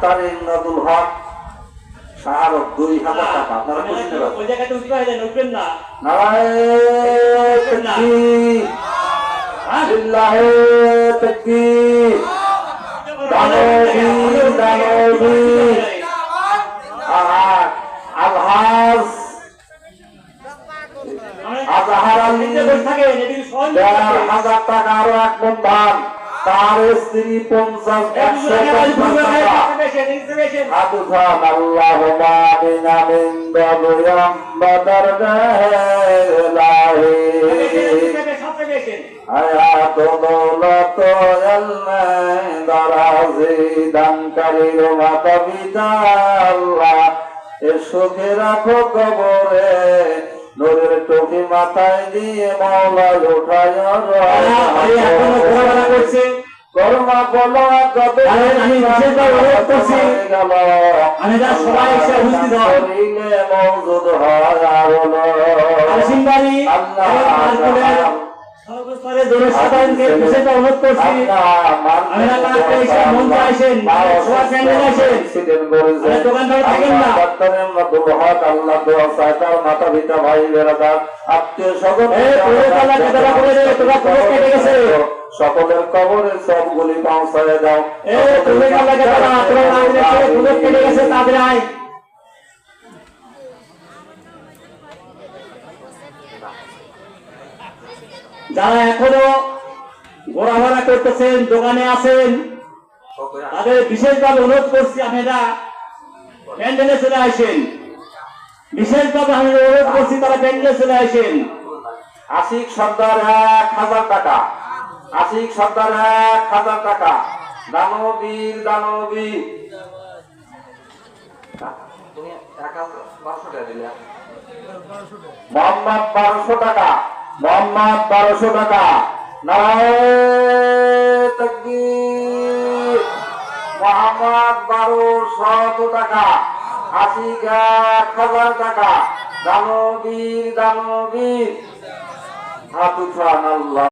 Doctor Imdadul হক শাহরুখ 2000 টাকা। আপনারা খুশি না? ওই জায়গাতে উঠবেন না। নারায়ে তাকবীর, লিল্লাহি তাকবীর, দানবী আলহাজ আজহার আলী 1,000 টাকা। আরো এক বন্ধন, তার স্ত্রী 50-100 টাকা। হাতু খান আল্লাহুম্মা বিনা মিন দাবিয়াম বাদারগাহি হায়াত দৌলত আল্লাহ দারাজি দানকারীর মাতা পিতা আল্লাহ এ সুখে রাখো কবরে, নূরের টুপি মাথায় দিয়ে মাওলা উঠায় কর্মা বলো কবে মৌজুদ হয় মাতা পিতা ভাই বেড়াদার আত্মীয় সকলের কবরে সবগুলি পৌঁছায় দাও। যারা এখনো ঘোরাফেরা করতেছেন, দোকানে আছেন, তাদের বিশেষভাবে অনুরোধ করছি আপনারা প্যান্ডেলে চলে আসেন। বিশেষভাবে আমি অনুরোধ করছি তারা প্যান্ডেলে চলে আসেন। আশিক সর্দার 1,000 টাকা। আশিক সর্দার 1,000 টাকা। দানবীর দানবী মোহাম্মদ 1200 টাকা। মোহাম্মদ 1200 টাকা। নারায়ে তাকবীর। মোহাম্মদ 1200 টাকা। আশিক 1,000 টাকা। দানবীর দানবী হাত উঠান আল্লাহ।